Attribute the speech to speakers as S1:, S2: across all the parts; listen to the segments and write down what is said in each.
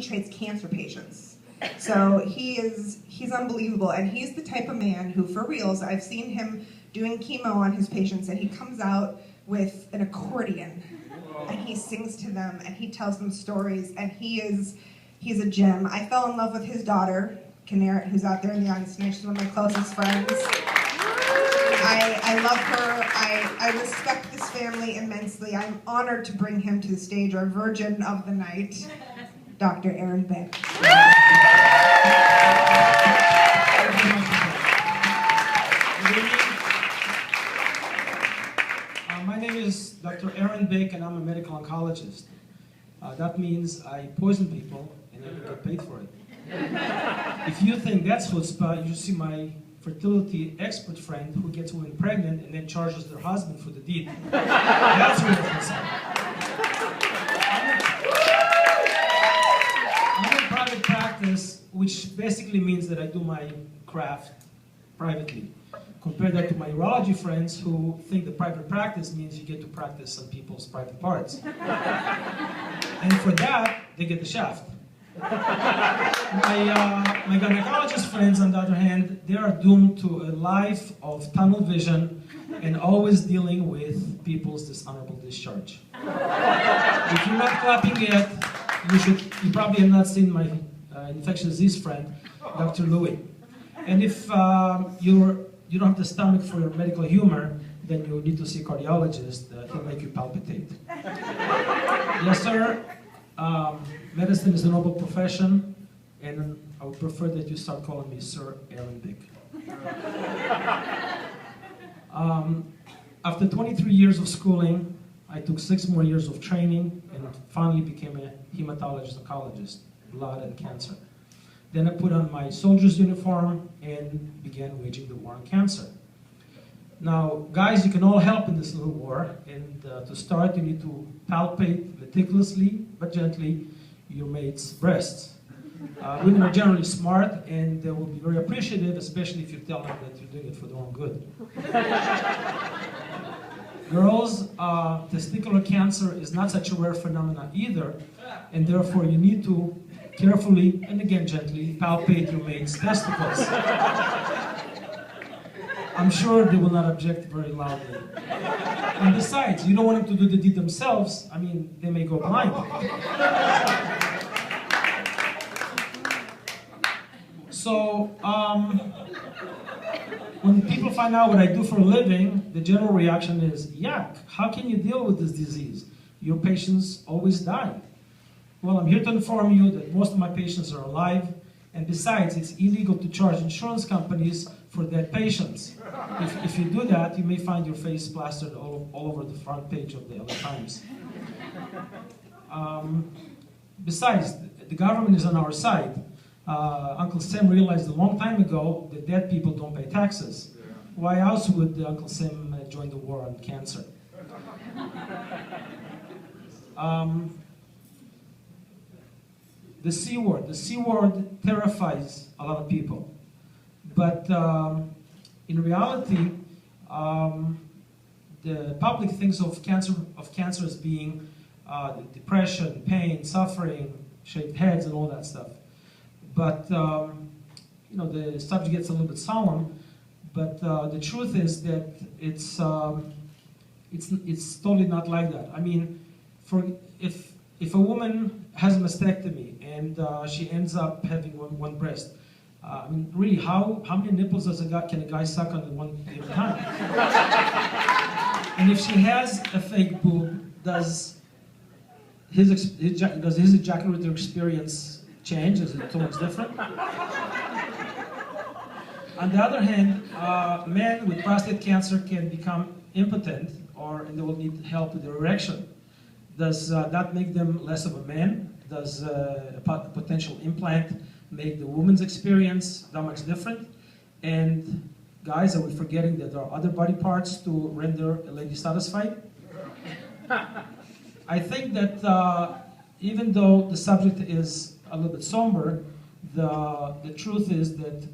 S1: treats cancer patients. So he's unbelievable, and he's the type of man who, for reals, I've seen him doing chemo on his patients, and he comes out with an accordion, and he sings to them, and he tells them stories, and he's a gem. I fell in love with his daughter, Canaret, who's out there in the audience tonight. She's one of my closest friends. I love her. I respect this family immensely. I'm honored to bring him to the stage, our virgin of the night, Dr. Aaron Bick.
S2: My name is Dr. Aaron Bick, and I'm a medical oncologist. That means I poison people and I get paid for it. If you think that's chutzpah, you should see my fertility expert friend who gets women pregnant and then charges their husband for the deed. That's real chutzpah. I'm in private practice, which basically means that I do my craft privately. Compare that to my urology friends who think that private practice means you get to practice on people's private parts. And for that, they get the shaft. My gynecologist friends, on the other hand, they are doomed to a life of tunnel vision and always dealing with people's dishonorable discharge. If you're not clapping yet, you probably have not seen my infectious disease friend, Dr. Louis. And if you don't have the stomach for your medical humor, then you need to see a cardiologist. He'll make you palpitate. Yes, sir. Medicine is a noble profession, and I would prefer that you start calling me Sir Aaron Bick. After 23 years of schooling, I took 6 more years of training and finally became a hematologist oncologist, blood and cancer. Then I put on my soldier's uniform and began waging the war on cancer. Now, guys, you can all help in this little war, and to start, you need to palpate meticulously, but gently, your mate's breasts. Women are generally smart, and they will be very appreciative, especially if you tell them that you're doing it for their own good. Girls, testicular cancer is not such a rare phenomenon either, and therefore you need to carefully, and again gently, palpate your mate's testicles. I'm sure they will not object very loudly. And besides, you don't want them to do the deed themselves. I mean, they may go blind. So, when people find out what I do for a living, the general reaction is, yuck, how can you deal with this disease? Your patients always die. Well, I'm here to inform you that most of my patients are alive, and besides, it's illegal to charge insurance companies for dead patients. If you do that, you may find your face plastered all over the front page of the LA Times. Besides, the government is on our side. Uncle Sam realized a long time ago that dead people don't pay taxes. Why else would Uncle Sam join the war on cancer? The C word. The C word terrifies a lot of people. But in reality, the public thinks of cancer as being depression, pain, suffering, shaved heads, and all that stuff. But you know, the subject gets a little bit solemn. But the truth is that it's totally not like that. I mean, if a woman has a mastectomy and she ends up having one breast, I mean, really, how many nipples can a guy suck on one at a time? And if she has a fake boob, does his ejaculatory experience change? Is it too much different? On the other hand, men with prostate cancer can become impotent, and they will need help with their erection. Does that make them less of a man? Does a potential implant make the woman's experience that much different? And guys, are we forgetting that there are other body parts to render a lady satisfied? I think that even though the subject is a little bit somber, the truth is that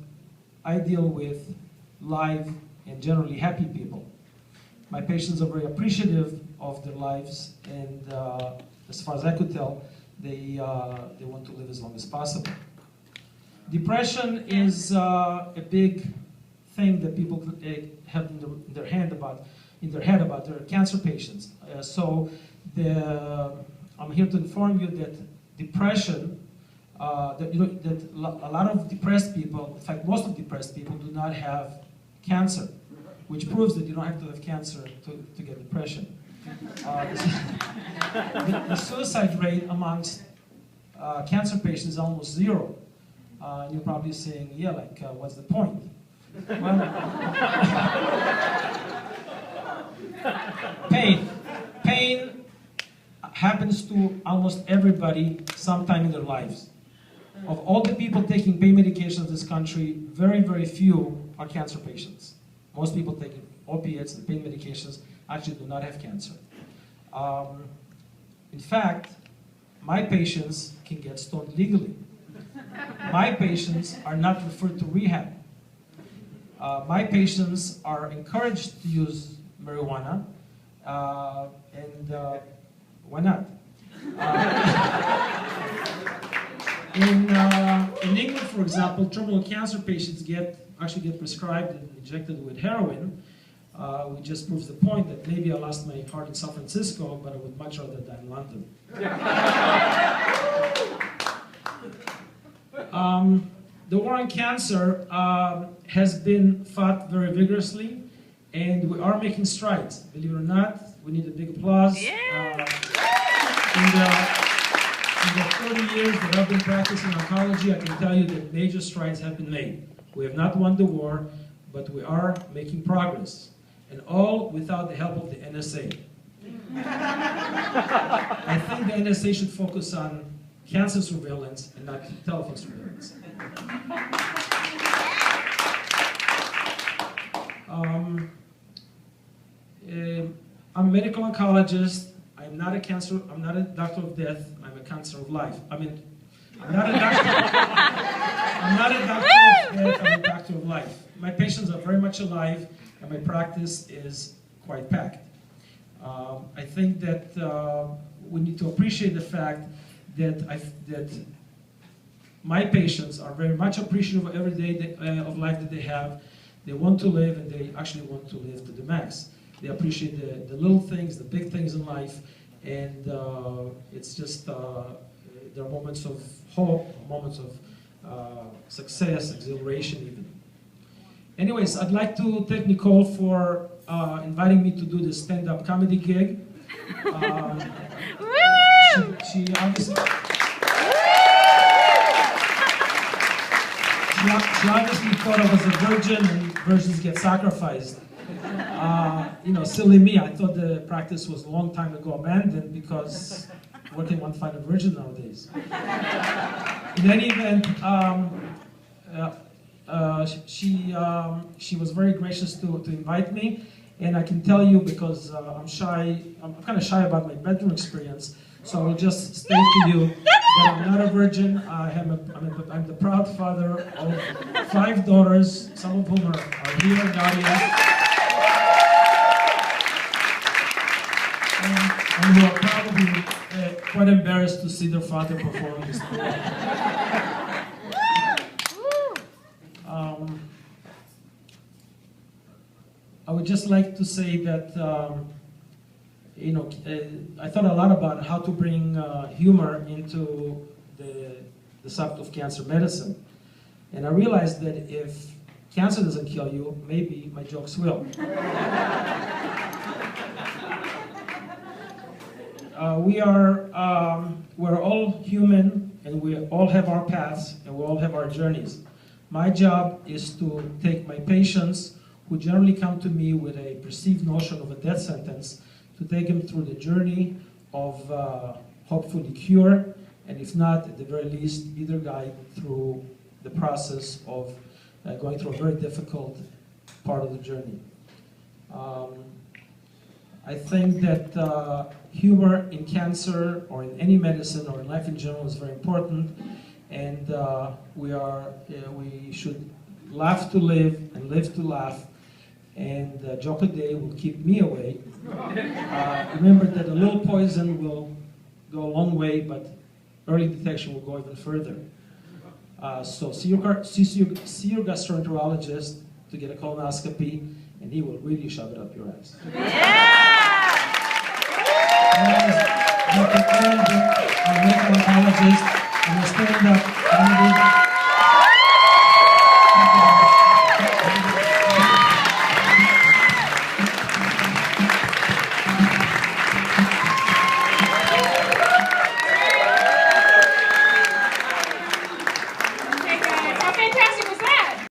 S2: I deal with live and generally happy people. My patients are very appreciative of their lives, and as far as I could tell, they want to live as long as possible. Depression is a big thing that people have in their head about their cancer patients. I'm here to inform you that depression, that a lot of depressed people, in fact most of depressed people, do not have cancer, which proves that you don't have to have cancer to get depression. The suicide rate amongst cancer patients is almost zero. You're probably saying, yeah, like, what's the point? Well, pain happens to almost everybody sometime in their lives. Of all the people taking pain medications in this country, very, very few are cancer patients. Most people taking opiates and pain medications actually do not have cancer. In fact, my patients can get stoned legally. My patients are not referred to rehab. My patients are encouraged to use marijuana, and why not? In England, for example, terminal cancer patients actually get prescribed and injected with heroin, which just proves the point that maybe I lost my heart in San Francisco, but I would much rather die in London. The war on cancer has been fought very vigorously, and we are making strides. Believe it or not, we need a big applause.
S3: Yeah.
S2: In the 30 years that I've been practicing oncology, I can tell you that major strides have been made. We have not won the war, but we are making progress, and all without the help of the NSA. I think the NSA should focus on cancer surveillance and not telephone surveillance. I'm a medical oncologist. I'm not a doctor of death. I'm a cancer of life. I'm not a doctor of death. I'm a doctor of life. My patients are very much alive, and my practice is quite packed. I think that we need to appreciate the fact that my patients are very much appreciative of every day of life that they have. They want to live, and they actually want to live to the max. They appreciate the little things, the big things in life, and it's just, there are moments of hope, moments of success, exhilaration even. Anyways, I'd like to thank Nicole for inviting me to do this stand-up comedy gig. She obviously thought I was a virgin and virgins get sacrificed. Silly me, I thought the practice was a long time ago abandoned because where can one find a virgin nowadays? In any event, she was very gracious to invite me, and I can tell you because I'm kind of shy about my bedroom experience, so I will just state to you that I'm not a virgin. I'm the proud father of 5 daughters, some of whom are here in the audience, and who are probably quite embarrassed to see their father perform this play. I would just like to say that I thought a lot about how to bring humor into the subject of cancer medicine, and I realized that if cancer doesn't kill you, maybe my jokes will. We're all human, and we all have our paths, and we all have our journeys. My job is to take my patients, who generally come to me with a perceived notion of a death sentence, to take them through the journey of hopefully cure, and if not, at the very least, either guide through the process of going through a very difficult part of the journey. I think that humor in cancer, or in any medicine, or in life in general, is very important, and we should laugh to live and live to laugh, and joke a day will keep me away. Remember that a little poison will go a long way, but early detection will go even further. So see your gastroenterologist to get a colonoscopy, and he will really shove it up your ass. Dr. Bick, our medical oncologist, and the stand-up comedic